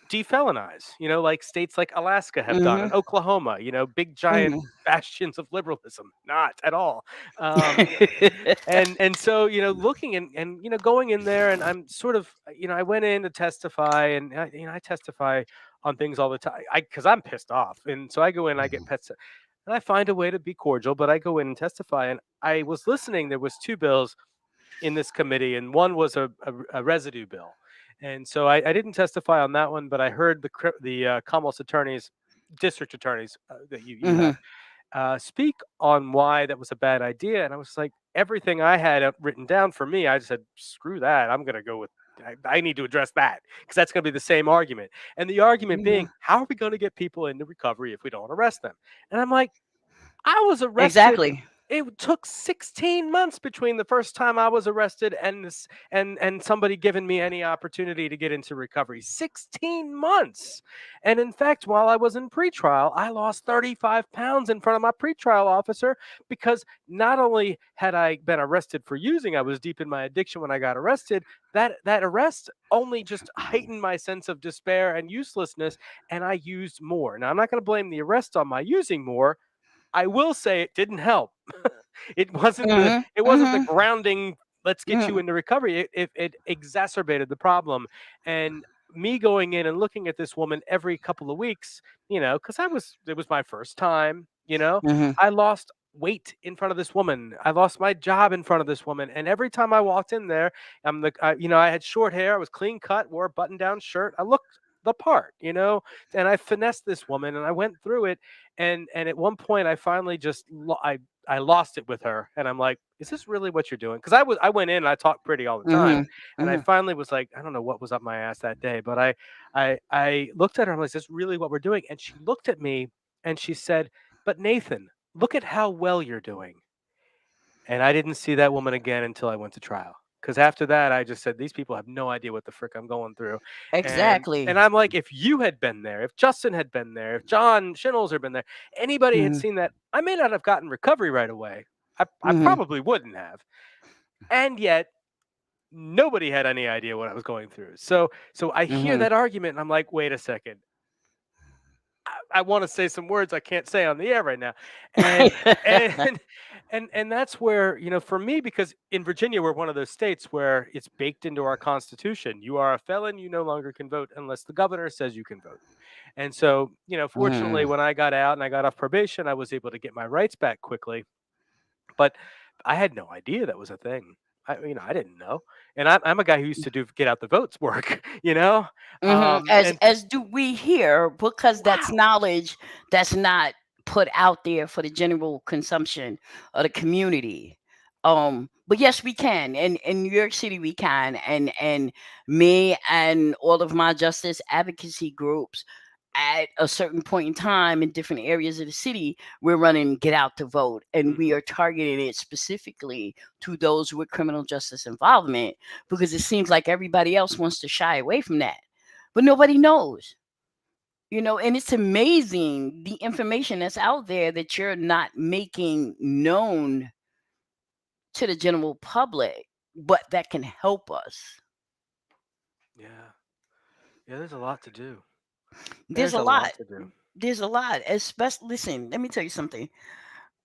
defelonize, like states like Alaska have done, and Oklahoma, big giant bastions of liberalism. Not at all. And so looking and going in there, and I'm sort of I went in to testify, and I testify on things all the time, because I'm pissed off, and so I go in, I get pets, and I find a way to be cordial, but I go in and testify. And I was listening. There was 2 bills in this committee, and one was a residue bill. And so I didn't testify on that one, but I heard the Commonwealth's attorneys, district attorneys that you have, speak on why that was a bad idea. And I was like, everything I had written down for me, I just said, screw that. I'm going to go with, I need to address that because that's going to be the same argument. And the argument being, how are we going to get people into recovery if we don't arrest them? And I'm like, I was arrested. Exactly. It took 16 months between the first time I was arrested and this and somebody giving me any opportunity to get into recovery. 16 months. And in fact, while I was in pretrial, I lost 35 pounds in front of my pretrial officer because not only had I been arrested for using, I was deep in my addiction when I got arrested. That arrest only just heightened my sense of despair and uselessness, and I used more. Now, I'm not going to blame the arrest on my using more. I will say it didn't help. It wasn't the grounding, let's get you into recovery. It exacerbated the problem. And me going in and looking at this woman every couple of weeks, because it was my first time, I lost weight in front of this woman. I lost my job in front of this woman. And every time I walked in there, I had short hair, I was clean cut, wore a button-down shirt. I looked the part, and I finessed this woman and I went through it. And at one point I finally just, I lost it with her. And I'm like, is this really what you're doing? Because I went in and I talked pretty all the time. And I finally was like, I don't know what was up my ass that day, but I looked at her and I'm like, is this really what we're doing? And she looked at me and she said, but Nathan, look at how well you're doing. And I didn't see that woman again until I went to trial. Because after that, I just said, these people have no idea what the frick I'm going through. Exactly. And I'm like, if you had been there, if Justin had been there, if John Shinoles had been there, anybody had seen that, I may not have gotten recovery right away. I probably wouldn't have. And yet, nobody had any idea what I was going through. So I hear that argument, and I'm like, wait a second. I want to say some words I can't say on the air right now. And that's where, for me, because in Virginia, we're one of those states where it's baked into our Constitution. You are a felon, you no longer can vote unless the governor says you can vote. And so, fortunately, when I got out and I got off probation, I was able to get my rights back quickly. But I had no idea that was a thing. I didn't know. And I'm a guy who used to get out the votes work, As do we here, because that's knowledge that's not put out there for the general consumption of the community. But yes, we can. And in New York City, we can. And me and all of my justice advocacy groups at a certain point in time in different areas of the city, we're running Get Out to Vote. And we are targeting it specifically to those with criminal justice involvement, because it seems like everybody else wants to shy away from that. But nobody knows. And it's amazing the information that's out there that you're not making known to the general public, but that can help us. Yeah, there's a lot to do. There's a lot to do. There's a lot. Especially, listen, let me tell you something.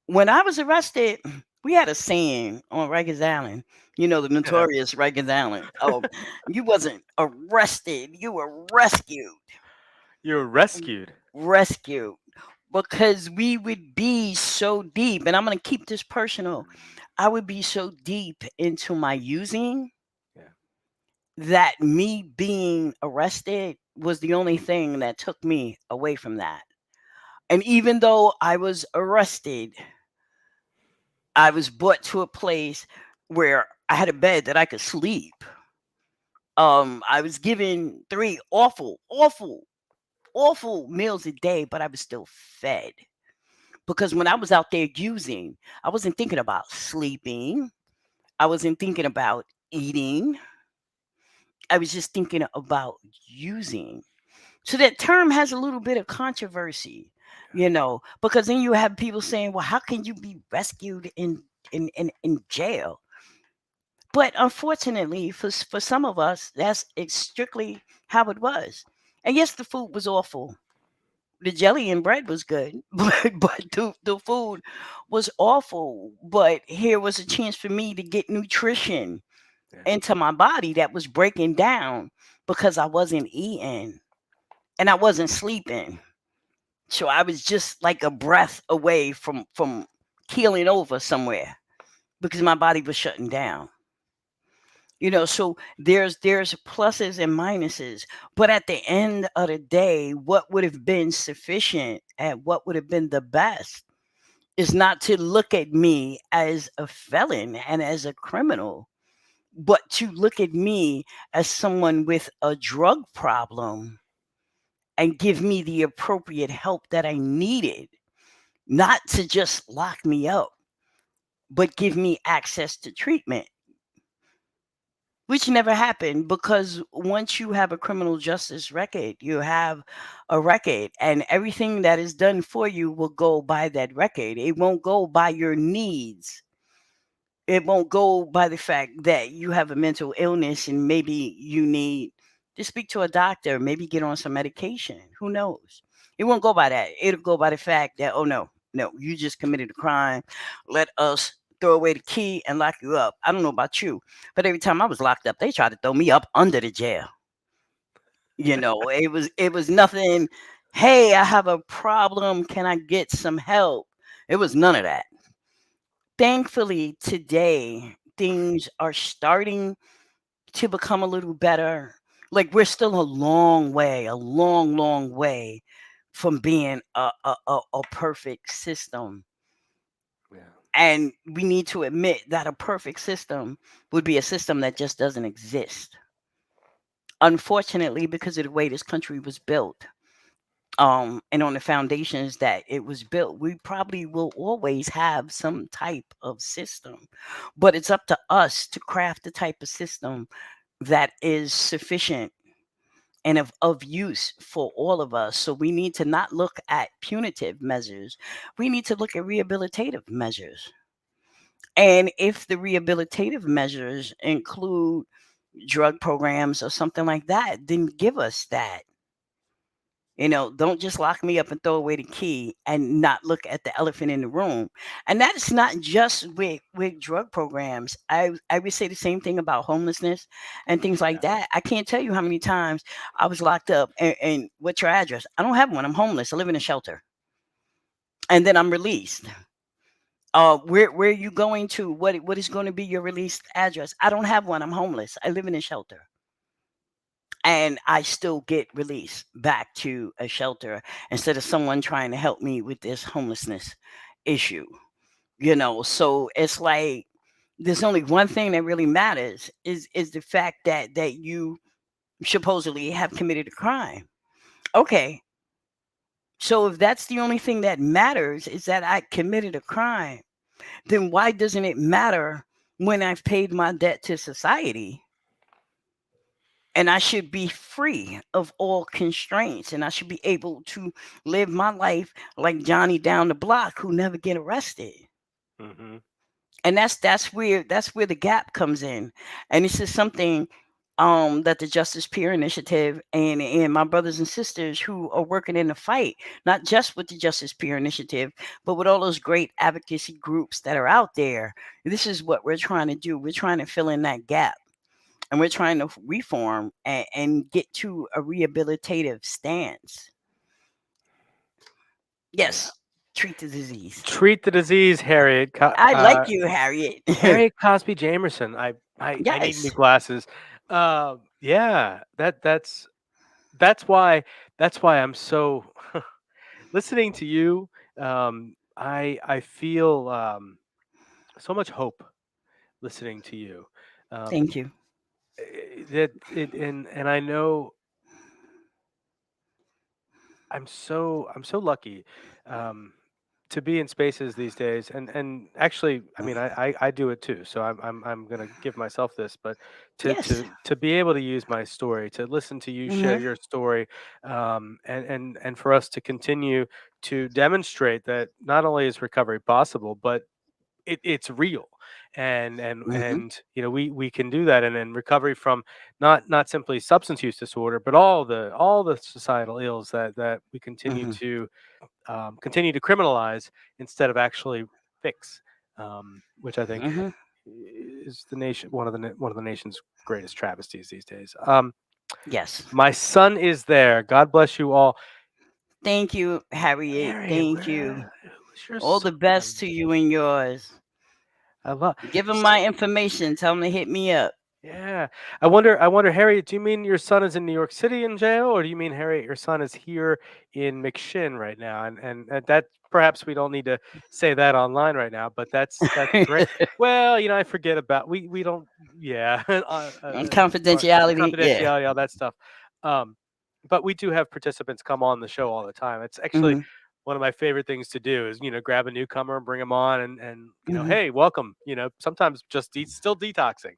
When I was arrested, we had a saying on Rikers Island, the notorious Rikers Island. Oh, you wasn't arrested, you were rescued. You were rescued. Rescued. Because we would be so deep, and I'm going to keep this personal. I would be so deep into my using that me being arrested was the only thing that took me away from that. And even though I was arrested, I was brought to a place where I had a bed that I could sleep. I was given 3 awful meals a day, but I was still fed. Because when I was out there using, I wasn't thinking about sleeping. I wasn't thinking about eating. I was just thinking about using. So that term has a little bit of controversy, because then you have people saying, well, how can you be rescued in jail? But unfortunately, for some of us, that's strictly how it was. And yes, the food was awful. The jelly and bread was good, but the food was awful. But here was a chance for me to get nutrition into my body that was breaking down because I wasn't eating and I wasn't sleeping. So I was just like a breath away from keeling over somewhere because my body was shutting down. So there's pluses and minuses, but at the end of the day, what would have been sufficient and what would have been the best is not to look at me as a felon and as a criminal, but to look at me as someone with a drug problem and give me the appropriate help that I needed, not to just lock me up, but give me access to treatment, which never happened because once you have a criminal justice record, you have a record, and everything that is done for you will go by that record. It won't go by your needs. It won't go by the fact that you have a mental illness and maybe you need to speak to a doctor, maybe get on some medication. Who knows? It won't go by that. It'll go by the fact that, oh no, no, you just committed a crime. Let us throw away the key and lock you up. I don't know about you, but every time I was locked up, they tried to throw me up under the jail. It was nothing. Hey, I have a problem. Can I get some help? It was none of that. Thankfully, today, things are starting to become a little better. Like, we're still a long, long way from being a perfect system. Yeah. And we need to admit that a perfect system would be a system that just doesn't exist. Unfortunately, because of the way this country was built, and on the foundations that it was built, we probably will always have some type of system. But it's up to us to craft the type of system that is sufficient and of use for all of us. So we need to not look at punitive measures. We need to look at rehabilitative measures. And if the rehabilitative measures include drug programs or something like that, then give us that. Don't just lock me up and throw away the key and not look at the elephant in the room. And that's not just with drug programs. I would say the same thing about homelessness and things like that. I can't tell you how many times I was locked up and what's your address? I don't have one. I'm homeless. I live in a shelter. And then I'm released. Where are you going to? What is going to be your released address? I don't have one. I'm homeless. I live in a shelter. And I still get released back to a shelter instead of someone trying to help me with this homelessness issue. So it's like there's only one thing that really matters is the fact that you supposedly have committed a crime. Okay. So if that's the only thing that matters is that I committed a crime, then why doesn't it matter when I've paid my debt to society? And I should be free of all constraints, and I should be able to live my life like Johnny down the block who never get arrested. Mm-hmm. And that's where the gap comes in. And this is something that the Justice Peer Initiative and my brothers and sisters who are working in the fight, not just with the Justice Peer Initiative, but with all those great advocacy groups that are out there. This is what we're trying to do. We're trying to fill in that gap. And we're trying to reform and get to a rehabilitative stance. Yes, treat the disease. Treat the disease, Harriet. I like you, Harriet. Harriet Cosby Jamerson. I need new Yes. glasses. Yeah, that's why I'm so listening to you. I feel so much hope listening to you. Thank you. And I know I'm so lucky to be in spaces these days, and actually, I mean, I do it too. So I'm gonna give myself this, but Yes. to be able to use my story, to listen to you share Mhm. your story, and for us to continue to demonstrate that not only is recovery possible, but it's real. Mhm. And we can do that, and then recovery from not simply substance use disorder, but all the societal ills that we Mhm. continue to criminalize instead of actually fix, which I think Mhm. is one of the nation's greatest travesties these days. Yes. My son is there. God bless you all. Thank you, Harriet. Harriet, Thank you. who's your All the best son? to you and yours. I love. Give them my information. Tell them to hit me up. Yeah. I wonder, Harriet, do you mean your son is in New York City in jail, or do you mean, Harriet, your son is here in McShin right now? And that perhaps we don't need to say that online right now, but that's great. Well, I forget about we don't yeah Confidentiality, yeah. confidentiality, all that stuff. Um, but we do have participants come on the show all the time. It's actually Hmm. one of my favorite things to do is grab a newcomer, bring them on, and Hmm. hey, welcome. Sometimes just still detoxing.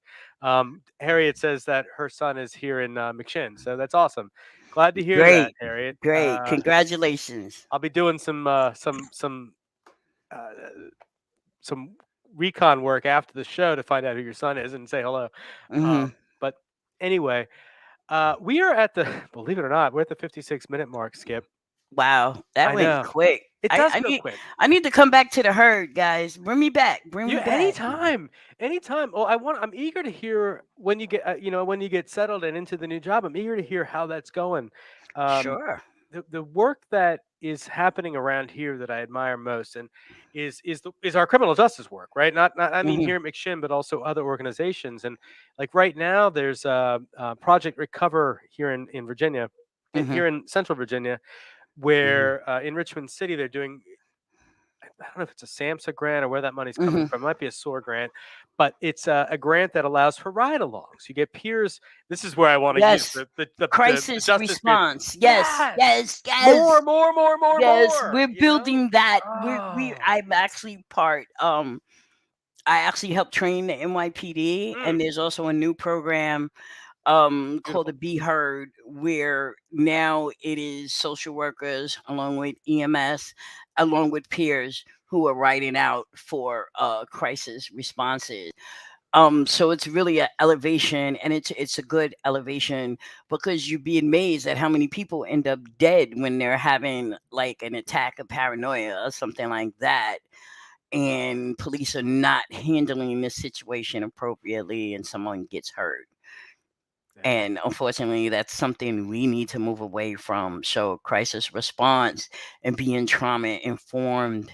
Harriet says that her son is here in McShin, so that's awesome. Glad to hear that, Great, Harriet. great. Congratulations. I'll be doing uh, some recon work after the show to find out who your son is and say hello. Hmm. But anyway, we are at the believe it or not, we're at the 56-minute mark, Skip. Wow, that I went know. quick. It I, does I go need quick. I need to come back to the herd, guys. Bring me back. Bring me You back. anytime. Well, I'm eager to hear when you get when you get settled and into the new job. I'm eager to hear how that's going. Um, Sure. the work that is happening around here that I admire most and is our criminal justice work, right? Not I mean Hmm. here at McShin, but also other organizations. And like right now, there's Project Recover here in Virginia, Hmm. here in Central Virginia, Hmm. where in Richmond City they're doing. I don't know if it's a SAMHSA grant or where that money's coming Hmm. from. It might be a SOAR grant, but it's a grant that allows for ride-alongs. You get peers. This is where I want to use Yes. the Crisis justice peer. response. Yes, Yes, yes, yes, yes. more. We're building that. We Oh, I'm actually part. I actually helped train the NYPD, and there's also a new program called the beautiful. Be Heard, where now it is social workers along with EMS, along with peers who are writing out for crisis responses. So it's really an elevation, and it's a good elevation because you'd be amazed at how many people end up dead when they're having like an attack of paranoia or something like that, and police are not handling the situation appropriately, and someone gets hurt. And unfortunately, that's something we need to move away from. So, crisis response and being trauma informed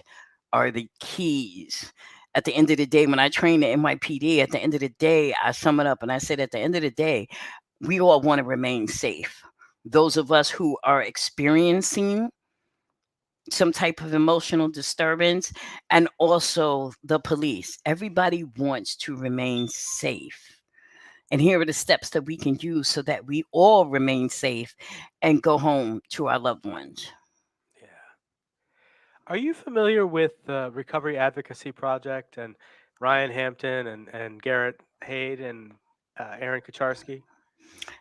are the keys. At the end of the day, when I train the NYPD, at the end of the day, I sum it up and I said, at the end of the day, we all want to remain safe. Those of us who are experiencing some type of emotional disturbance, and also the police, everybody wants to remain safe. And here are the steps that we can use so that we all remain safe and go home to our loved ones. Yeah. Are you familiar with the Recovery Advocacy Project and Ryan Hampton and Garrett Haid and Aaron Kucharski?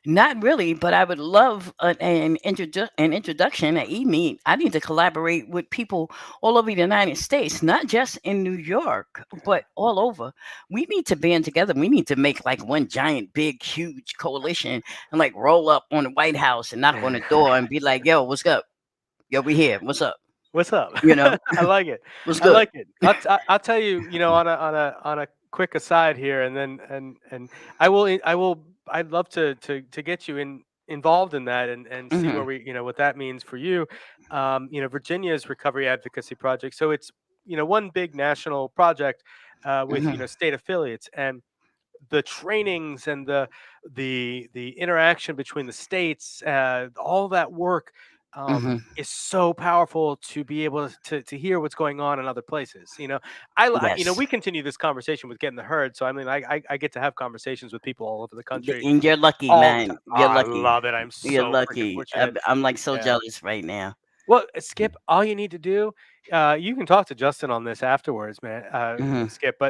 Not really, but I would love an introduction, an e-meet. I need to collaborate with people all over the United States, not just in New York, but all over. We need to band together. We need to make like one giant, big, huge coalition and like roll up on the White House and knock on the door and be like, "Yo, what's up? Yo, we here. What's up? What's up? You know, I like it. what's I good?" like it. I'll tell you, on a quick aside here, and then and I'd love to get you involved in that and see where Hmm. we what that means for you. Virginia's Recovery Advocacy Project. So it's one big national project with Hmm. state affiliates, and the trainings and the interaction between the states, all that work Hmm. is so powerful to be able to hear what's going on in other places. Yes. We continue this conversation with getting the herd. So I mean, I get to have conversations with people all over the country And you're lucky, all the time. man. Oh, You're I lucky. love it. I'm You're so freaking lucky. fortunate. I'm like so Yeah. jealous right now. Well, Skip, all you need to do, you can talk to Justin on this afterwards, man, Hmm. Skip.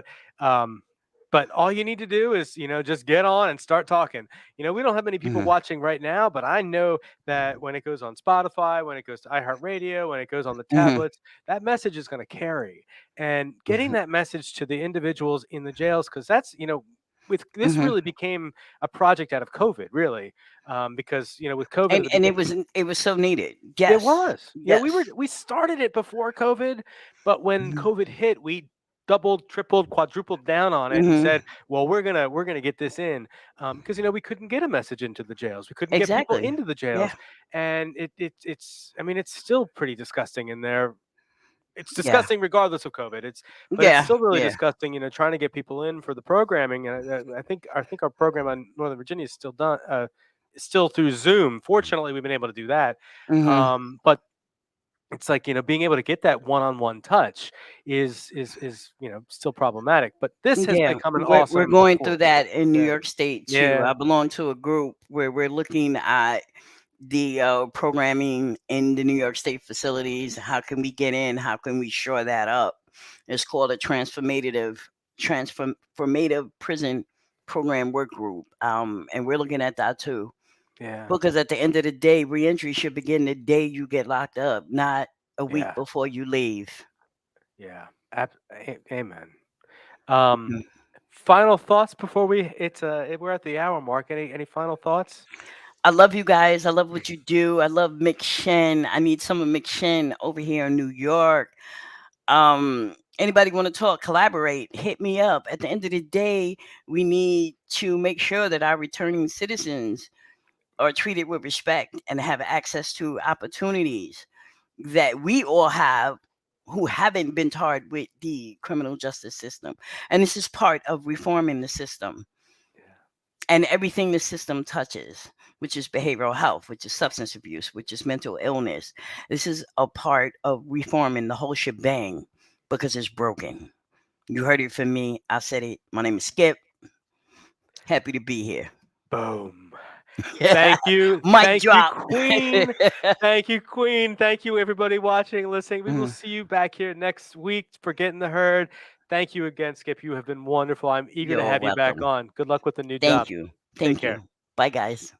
But all you need to do is, just get on and start talking. We don't have many people Hmm. watching right now, but I know that when it goes on Spotify, when it goes to iHeartRadio, when it goes on the Hmm. tablets, that message is going to carry. And getting that message to the individuals in the jails, because that's, with this Hmm. really became a project out of COVID, really, because with COVID at the And beginning. it was so needed. It Yes. was. Yes. We started it before COVID, but when Hmm. COVID hit, we doubled, tripled, quadrupled down on it and Hmm. said, "Well, we're gonna get this in," because we couldn't get a message into the jails, we couldn't get people Exactly. into the Yeah. jails, and it's I mean it's still pretty disgusting in there it's disgusting regardless of COVID. It's still really disgusting, you know, trying to get people in for the programming. And I think our program on Northern Virginia is still done, still through Zoom. Fortunately, we've been able to do that. But it's like, you know, being able to get that one-on-one touch is you know, still problematic. But this has become an awesome. We're going through that in New York State too. Yeah. I belong to a group where we're looking at the programming in the New York State facilities. How can we get in? How can we shore that up? It's called a transformative prison program work group, and we're looking at that too. Yeah. Because at the end of the day, reentry should begin the day you get locked up, not a week before you leave. Yeah. Amen. Final thoughts before we're at the hour mark. Any final thoughts? I love you guys. I love what you do. I love McShin. I need some of McShin over here in New York. Anybody want to talk, collaborate, hit me up. At the end of the day, we need to make sure that our returning citizens are treated with respect and have access to opportunities that we all have who haven't been tarred with the criminal justice system. And this is part of reforming the system. And everything the system touches, which is behavioral health, which is substance abuse, which is mental illness. This is a part of reforming the whole shebang because it's broken. You heard it from me. I said it. My name is Skip. Happy to be here. Boom. Thank you. Mic drop. You, Queen. Thank you, Queen. Thank you, everybody watching, listening. We will see you back here next week for Getting the Herd. Thank you again, Skip. You have been wonderful. I'm eager to have you back on. Good luck with the new job. Thank you. Thank you. Bye, guys.